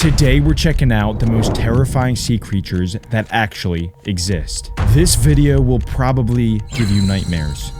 Today we're checking out the most terrifying sea creatures that actually exist. This video will probably give you nightmares.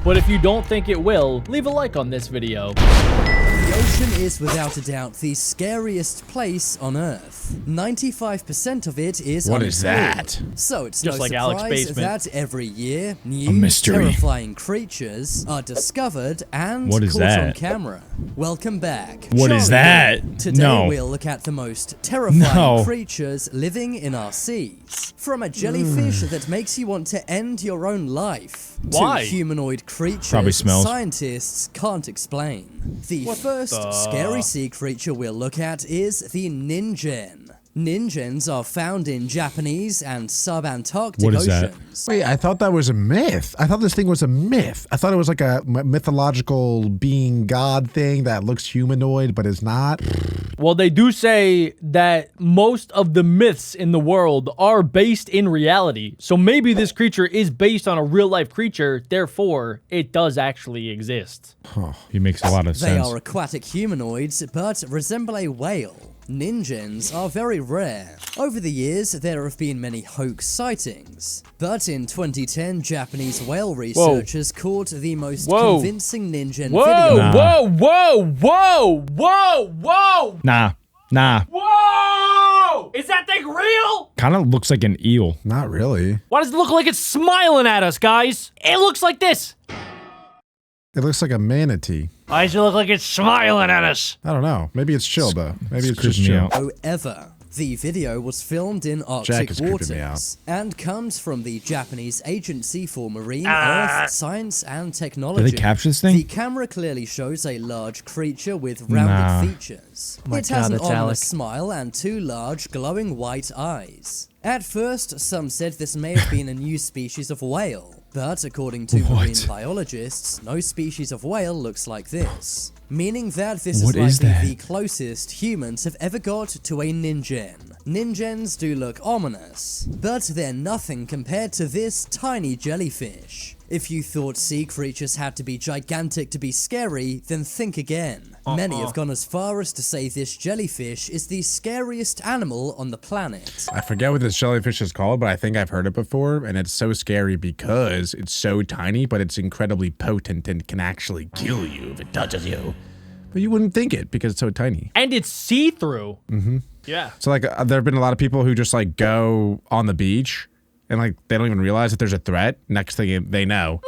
But if you don't think it will, leave a like on this video. The ocean is without a doubt the scariest place on Earth. 95% of it is What is that? So it's Just no like Alex's surprise basement. that every year new mystery. terrifying creatures are discovered and What is caught that? on camera. Welcome back. What is that? Today No. we'll look at the most terrifying No. creatures living in our seas. From a jellyfish that makes you want to end your own life. Why? To humanoid Probably creatures smells. scientists can't explain. The first scary sea creature we'll look at is the ninjen. Ninjens are found in Japanese and subantarctic What is that? oceans. Wait, I thought that was a myth. I thought this thing was a myth. I thought it was like a mythological being god thing that looks humanoid but is not. Well, they do say that most of the myths in the world are based in reality. So maybe this creature is based on a real life creature, therefore it does actually exist. He makes a lot of They sense. are aquatic humanoids but resemble a whale. Ninjens are very rare. Over the years, there have been many hoax sightings. But in 2010, Japanese whale researchers caught the most Whoa. convincing ninjen Whoa, video. Nah. whoa! Nah. Whoa! Is that thing real? Kind of looks like an eel. Not really. Why does it look like it's smiling at us, guys? It looks like this. It looks like a manatee. Why does it look like it's smiling at us? I don't know. Maybe it's chill though. Maybe it's just creeping me chill. out. However, the video was filmed in Jack Arctic is creeping me out. waters and comes from the Japanese Agency for Marine Earth Science and Technology. Did they capture this thing? The camera clearly shows a large creature with rounded Nah. features. It has an ominous smile and two large glowing white eyes. At first, some said this may have been a new species of whale. But according to marine biologists, no species of whale looks like this. Meaning that this What is is likely that? the closest humans have ever got to a ninjen. Ninjens do look ominous, but they're nothing compared to this tiny jellyfish. If you thought sea creatures had to be gigantic to be scary, then think again. Many have gone as far as to say this jellyfish is the scariest animal on the planet. I forget what this jellyfish is called, but I think I've heard it before, and it's so scary because it's so tiny, but it's incredibly potent and can actually kill you if it touches you. But you wouldn't think it because it's so tiny. And it's see-through. Mm-hmm. Yeah. So like, there have been a lot of people who just like go on the beach and like they don't even realize that there's a threat. Next thing they know.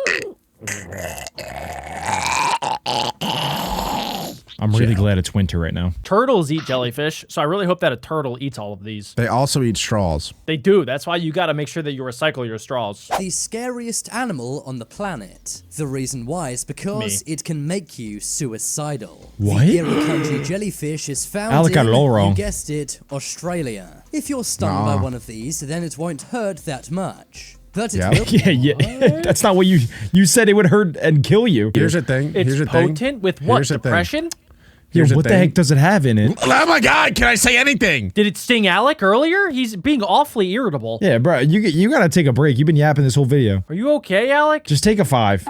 I'm really glad it's winter right now. Turtles eat jellyfish, so I really hope that a turtle eats all of these. They also eat straws. They do. That's why you gotta make sure that you recycle your straws. The scariest animal on the planet. The reason why is because it can make you suicidal. What? The irukanji jellyfish is found Alec got in, it all wrong. you guessed it, Australia. If you're stung by one of these, then it won't hurt that much. But it Yeah. will. Yeah. That's not what you said. It would hurt and kill you. Here's the thing. It's Here's the thing. potent with what? Here's the thing. Depression? Here's what the thing. heck does it have in it? Oh my God! Can I say anything? Did it sting Alec earlier? He's being awfully irritable. Yeah, bro, you gotta take a break. You've been yapping this whole video. Are you okay, Alec? Just take a 5.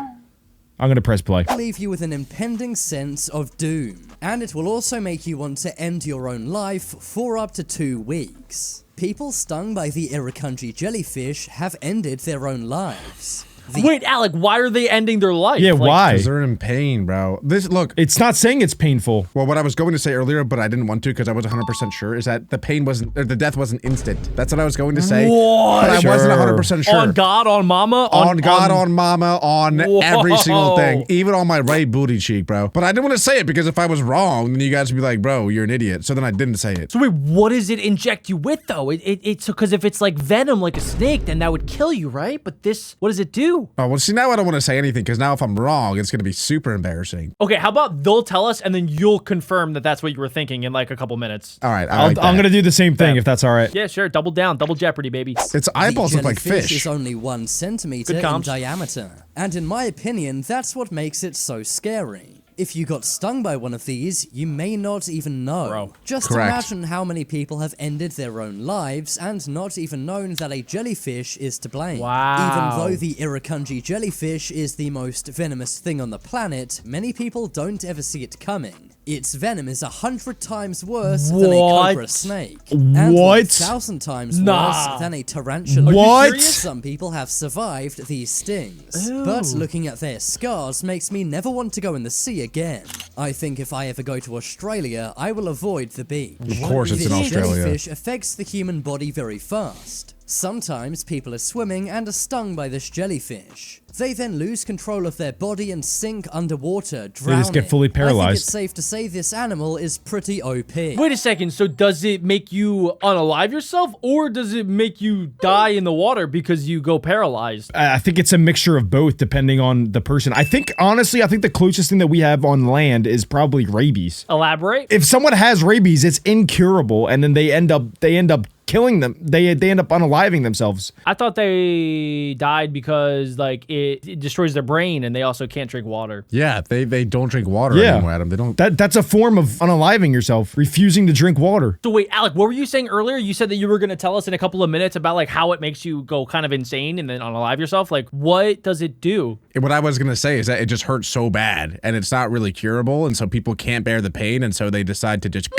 I'm gonna press play. Leave you with an impending sense of doom. And it will also make you want to end your own life for up to 2 weeks. People stung by the irukanji jellyfish have ended their own lives. Wait, Alec, why are they ending their life? Yeah, why? Because they're in pain, bro. Look. It's not saying it's painful. Well, what I was going to say earlier, but I didn't want to because I was 100% sure, is that the pain wasn't, or the death wasn't instant. That's what I was going to say. What? But I wasn't Sure. 100% sure. On God, on Mama? On God, on Mama, on every single thing. Whoa. Even on my right booty cheek, bro. But I didn't want to say it because if I was wrong, then you guys would be like, bro, you're an idiot. So then I didn't say it. So wait, what does it inject you with, though? It's because if it's like venom, like a snake, then that would kill you, right? But this, what does it do? Oh, well, see, now I don't want to say anything because now if I'm wrong, it's going to be super embarrassing. Okay, how about they'll tell us and then you'll confirm that that's what you were thinking in like a couple minutes. All right, I'm gonna do the same thing if that's all right. Yeah, sure. Double down. Double jeopardy, baby. Its eyeballs The look like jellyfish fish. is only 1 centimeter Good in comms. diameter. And in my opinion, that's what makes it so scary. If you got stung by one of these, you may not even know. Bro. Just Correct. imagine how many people have ended their own lives and not even known that a jellyfish is to blame. Wow. Even though the irukanji jellyfish is the most venomous thing on the planet, many people don't ever see it coming. Its venom is 100 times worse than a cobra snake. And What? 1,000 times worse than a tarantula. What? Some people have survived these stings, but looking at their scars makes me never want to go in the sea again. I think if I ever go to Australia, I will avoid the beach. Of course it's in This Australia. jellyfish affects the human body very fast. Sometimes people are swimming and are stung by this jellyfish. They then lose control of their body and sink underwater, drowning. They just get fully I think paralyzed. it's safe to say this animal is pretty OP. Wait a second, so does it make you unalive yourself, or does it make you die in the water because you go paralyzed? I think it's a mixture of both, depending on the person. I think, honestly, I think the closest thing that we have on land is probably rabies. Elaborate? If someone has rabies, it's incurable, and then they end up killing them. They end up unaliving themselves. I thought they died because like it destroys their brain and they also can't drink water. Yeah, they don't drink water Yeah. anymore, Adam. They don't. That's a form of unaliving yourself, refusing to drink water. So wait, Alec, what were you saying earlier? You said that you were going to tell us in a couple of minutes about like how it makes you go kind of insane and then unalive yourself. Like, what does it do? What I was gonna say is that it just hurts so bad, and it's not really curable, and so people can't bear the pain, and so they decide to just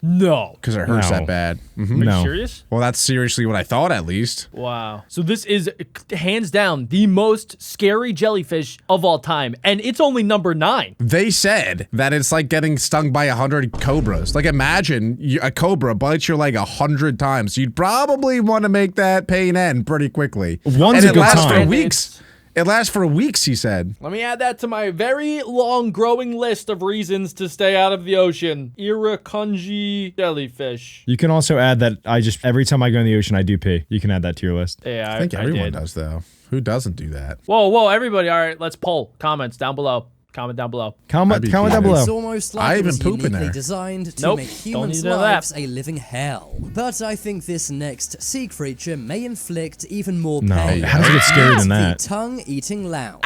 No. because it hurts No. that bad. Are No. you serious? Well, that's seriously what I thought, at least. Wow. So this is hands down the most scary jellyfish of all time, and it's only number 9. They said that it's like getting stung by 100 cobras. Like, imagine a cobra bites your leg 100 times. You'd probably want to make that pain end pretty quickly. One's and a it good lasts time. for weeks. It lasts for weeks, he said. Let me add that to my very long growing list of reasons to stay out of the ocean. Irukanji jellyfish. You can also add that every time I go in the ocean, I do pee. You can add that to your list. Yeah, I think everyone did. does, though. Who doesn't do that? Whoa, everybody. All right, let's poll. Comments down below. Comment down below. Comment I'd be down peeing. It's below. almost I like it even was poop in uniquely there. designed to Nope, make don't humans' need to know that. lives a living hell. But I think this next sea creature may inflict even more No, pain. it has to get scarier than The that. tongue-eating louse.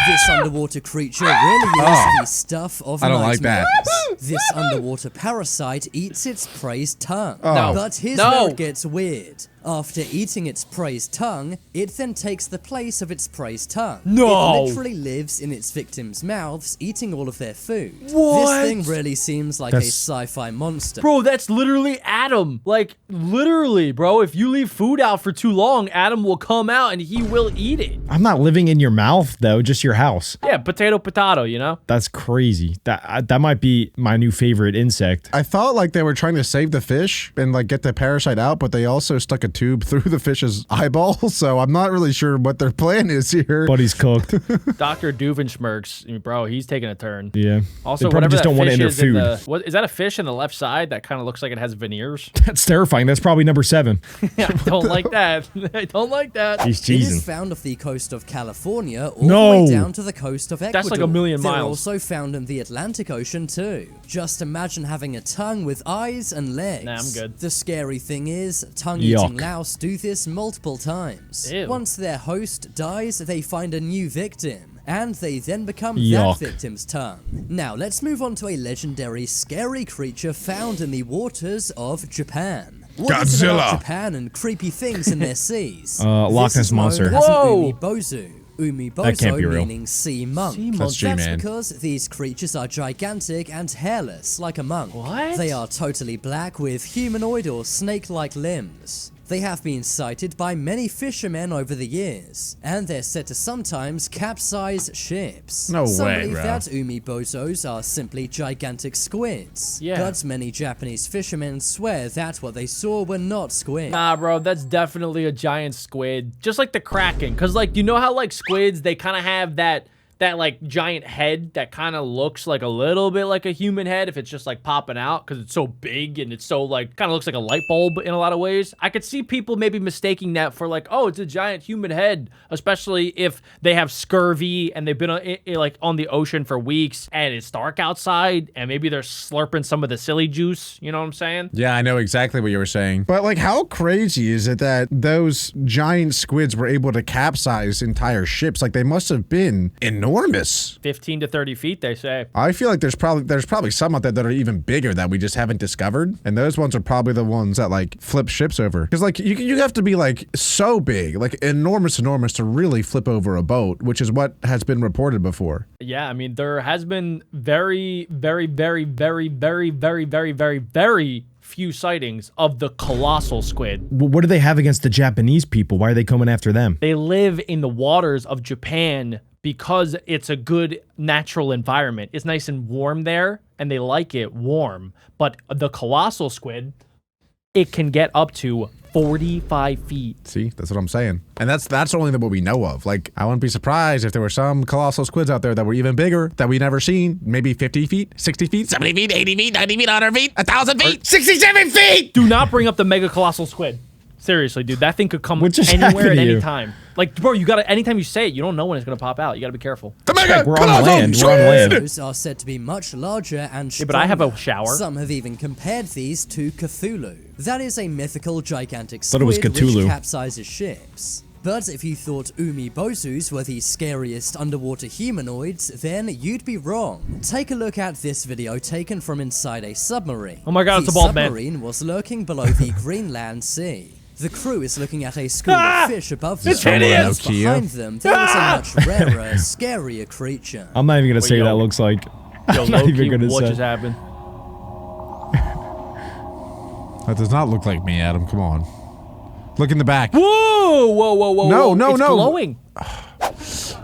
This underwater creature really is the stuff of I don't like that. nightmares. This underwater parasite eats its prey's tongue. No. But here's No. where it gets weird. After eating its prey's tongue, it then takes the place of its prey's tongue. No. It literally lives in its victims' mouths, eating all of their food. What? This thing really seems like That's- a sci-fi monster. Bro, that's literally Adam. Like, literally, bro. If you leave food out for too long, Adam will come out and he will eat it. I'm not living in your mouth, though, just your house. Yeah, potato, you know? That's crazy. That might be my new favorite insect. I thought like they were trying to save the fish and like get the parasite out, but they also stuck a tube through the fish's eyeball, so I'm not really sure what their plan is here. But he's cooked. Dr. Doofenshmirtz, bro, he's taking a turn. Yeah. Also, they probably whatever just that don't want to fish enter is in food. the, what is that a fish in the left side that kind of looks like it has veneers? That's terrifying. That's probably number 7. I don't like that. I don't like that. He's It is cheesing. found off the coast of California all No. the way down to the coast of Ecuador. That's like a million They're miles. also found in the Atlantic Ocean too. Just imagine having a tongue with eyes and legs. Nah, I'm good. The scary thing is, tongue-eating Yuck. louse do this multiple times. Ew. Once their host dies, they find a new victim, and they then become Yuck. that victim's tongue. Now, let's move on to a legendary scary creature found in the waters of Japan. What is it about Godzilla. Japan and creepy things in their seas? Loch This Ness is known Monster. as an Whoa. umibozu. That can't be Umibozu real. meaning sea monk. Sea monk. That's That's G-Man. because these creatures are gigantic and hairless, like a monk. What? They are totally black with humanoid or snake-like limbs. They have been sighted by many fishermen over the years, and they're said to sometimes capsize ships. No Some way, believe bro. that umibozos are simply gigantic squids. Yeah. But many Japanese fishermen swear that what they saw were not squid. Nah, bro, that's definitely a giant squid. Just like the Kraken. Because, like, you know how, like, squids, they kind of have that like giant head that kind of looks like a little bit like a human head if it's just like popping out because it's so big and it's so like kind of looks like a light bulb in a lot of ways. I could see people maybe mistaking that for like, oh, it's a giant human head, especially if they have scurvy and they've been like on the ocean for weeks and it's dark outside and maybe they're slurping some of the silly juice. You know what I'm saying? Yeah, I know exactly what you were saying. But like, how crazy is it that those giant squids were able to capsize entire ships? Like, they must have been enormous. enormous. 15 to 30 feet, they say. I feel like there's probably some out there that are even bigger that we just haven't discovered, and those ones are probably the ones that like flip ships over. Because like you have to be like so big, like enormous to really flip over a boat, which is what has been reported before. Yeah, I mean there has been very few sightings of the colossal squid. What do they have against the Japanese people? Why are they coming after them? They live in the waters of Japan because it's a good natural environment. It's nice and warm there, and they like it warm. But the colossal squid, it can get up to 45 feet. See, that's what I'm saying. And that's only what we know of. Like, I wouldn't be surprised if there were some colossal squids out there that were even bigger that we never seen. Maybe 50 feet, 60 feet, 70 feet, 80 feet, 90 feet, 100 feet, 1,000 feet, 67 feet! Do not bring up the mega colossal squid. Seriously, dude, that thing could come anywhere at any time. Like, bro, you gotta, anytime you say it, you don't know when it's gonna pop out. You gotta be careful. The mega We're on land. We're on land. Those are said to be much larger and stronger. Yeah, but I have a shower. Some have even compared these to Cthulhu. That is a mythical gigantic Thought it was squid Cthulhu. which capsizes ships. But if you thought Umibosus were the scariest underwater humanoids, then you'd be wrong. Take a look at this video taken from inside a submarine. Oh my god, it's a bald man. The submarine was lurking below the Greenland Sea. The crew is looking at a school of fish above them. It's hideous! Behind them, there is a much rarer, scarier creature. I'm not even gonna say what that looks like. Yo, I'm not even low-key, gonna what say. just happened? That does not look like me, Adam. Come on. Look in the back. Whoa, whoa, whoa, whoa, No, whoa. no, It's no. glowing.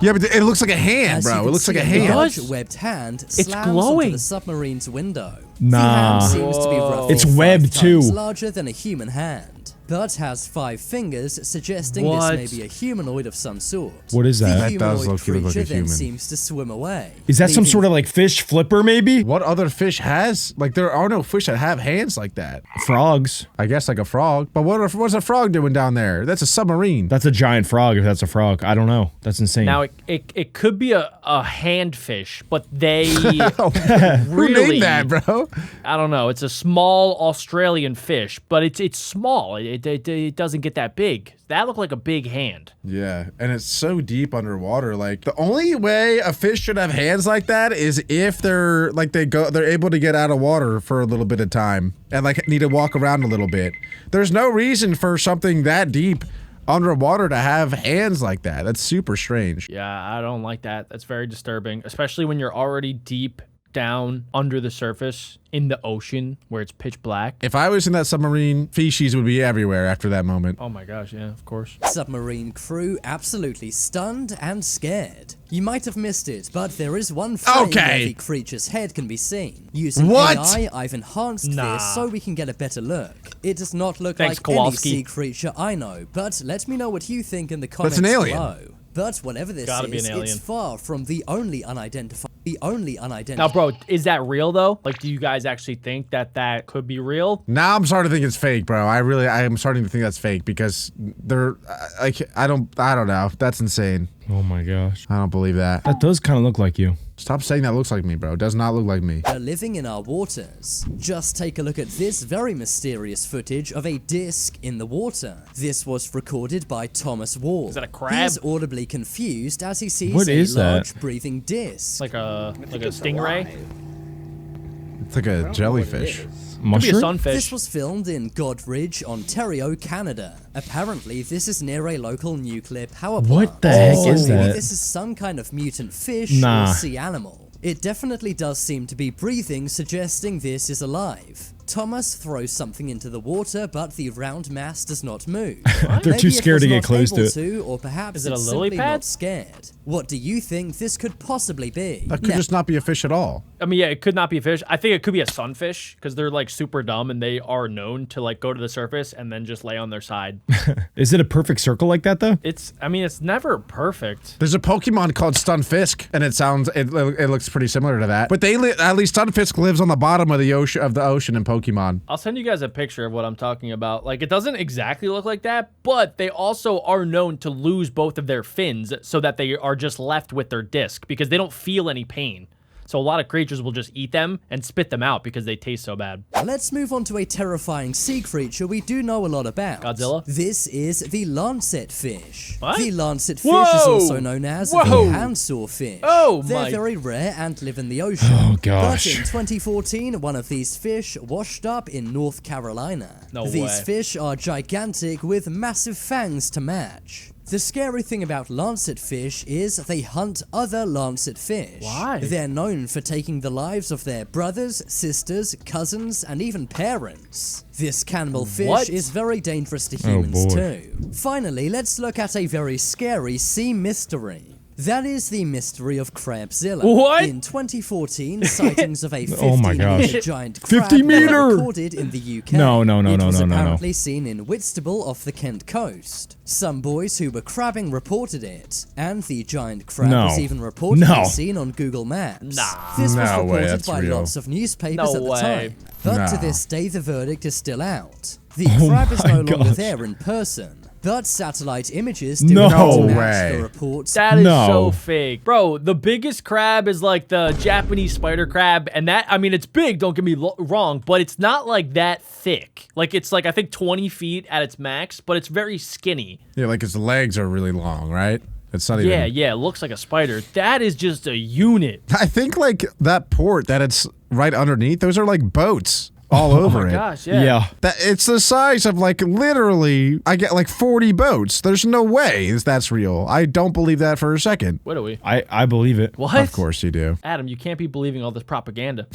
Yeah, but it looks like a hand, As you bro. It can looks like a see, hand. large does? webbed hand It's slams glowing. onto the submarine's window. Nah. The hand seems to be roughly It's 5 webbed, times too. larger than a human hand, but has 5 fingers, suggesting What? this may be a humanoid of some sort. What is The that? That does humanoid look like a creature then human. seems to swim away. Is that some leaving sort of like fish flipper maybe? What other fish has? Like, there are no fish that have hands like that. Frogs. I guess like a frog. But what's a frog doing down there? That's a submarine. That's a giant frog if that's a frog. I don't know. That's insane. Now, it could be a hand fish, but they Who really, named that, bro? I don't know. It's a small Australian fish, but it's small. It doesn't get that big. That looked like a big hand. Yeah, and it's so deep underwater. Like, the only way a fish should have hands like that is if they're like they're able to get out of water for a little bit of time and like need to walk around a little bit. There's no reason for something that deep underwater to have hands like that. That's super strange. Yeah, I don't like that. That's very disturbing, especially when you're already deep down under the surface in the ocean where it's pitch black. If I was in that submarine, feces would be everywhere after that moment. Oh my gosh, yeah, of course. Submarine crew absolutely stunned and scared. You might have missed it, but there is one frame where the creature's head can be seen. Using What? AI, I've enhanced Nah. this so we can get a better look. It does not look Thanks, like any Kowalski. sea creature I know, but let me know what you think in the comments an alien. below. But whatever this Gotta be is, an alien. it's far from the only unidentified. Now, bro, is that real though? Like, do you guys actually think that could be real? Now I'm starting to think it's fake, bro. I am starting to think that's fake because they're like I don't know. That's insane. oh my gosh. I don't believe that. That does kind of look like you. Stop saying that looks like me, bro. It does not look like me. Are living in our waters. Just take a look at this very mysterious footage of a disc in the water. This was recorded by Thomas Wall. Is that a He crab? is audibly confused as he sees What a is that? large breathing disc. Like a stingray? It's like a jellyfish. Could be a Mushroom? sunfish. This was filmed in Godridge, Ontario, Canada. Apparently, this is near a local nuclear power plant. What the heck So is maybe that? this is some kind of mutant fish Nah. or sea animal. It definitely does seem to be breathing, suggesting this is alive. Thomas throws something into the water, but the round mass does not move. They're Maybe too it scared was to get not close to able it. or perhaps Is it a it's lily simply pad? not scared. What do you think this could possibly be? That could just not be a fish at all. I mean, yeah, it could not be a fish. I think it could be a sunfish because they're like super dumb and they are known to like go to the surface and then just lay on their side. Is it a perfect circle like that though? I mean, it's never perfect. There's a Pokemon called Stunfisk, and it looks pretty similar to that. But at least Stunfisk lives on the bottom of the ocean in Pokemon. I'll send you guys a picture of what I'm talking about. Like, it doesn't exactly look like that, but they also are known to lose both of their fins so that they are just left with their disc because they don't feel any pain. So a lot of creatures will just eat them and spit them out because they taste so bad. Let's move on to a terrifying sea creature we do know a lot about. Godzilla? This is the lancet fish. What? The lancet fish Whoa! is also known as Whoa! the handsaw fish. Oh, They're my- very rare and live in the ocean. Oh, gosh. But in 2014, one of these fish washed up in North Carolina. No These way. fish are gigantic with massive fangs to match. The scary thing about lancet fish is they hunt other lancet fish. Why? They're known for taking the lives of their brothers, sisters, cousins, and even parents. This cannibal fish What? is very dangerous to humans boy. too. Finally, let's look at a very scary sea mystery. That is the mystery of Crabzilla. What? In 2014, sightings of a 50 Oh my gosh. meter giant crab 50 meter! were recorded in the UK. No. It was no. apparently seen in Whitstable off the Kent coast. Some boys who were crabbing reported it, and the giant crab No. was even reportedly No. seen on Google Maps. Nah. This was No way, reported that's by real. lots of newspapers No at the way. time. But to No. this day, the verdict is still out. The Oh crab is my no longer gosh. there in person. But satellite images do No not match way. the reports. That is No. so fake. Bro, the biggest crab is like the Japanese spider crab. And that, I mean, it's big, don't get me wrong, but it's not like that thick. Like, it's like, I think 20 feet at its max, but it's very skinny. Yeah, like his legs are really long, right? It's not even. Yeah, it looks like a spider. That is just a unit. I think like that port that it's right underneath, those are like boats all over it. Gosh, yeah. Yeah. That it's the size of like literally, I get like 40 boats. There's no way that's real. I don't believe that for a second. What are we? I believe it. What? Of course you do. Adam, you can't be believing all this propaganda.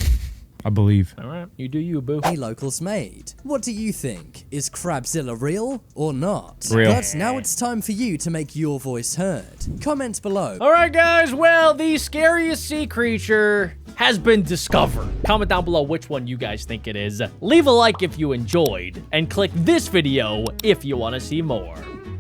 I believe. All right, you do you, boo. Locals made. What do you think? Is Crabzilla real or not? Real. But now it's time for you to make your voice heard. Comment below. All right, guys. Well, the scariest sea creature has been discovered. Comment down below which one you guys think it is. Leave a like if you enjoyed, and click this video if you want to see more.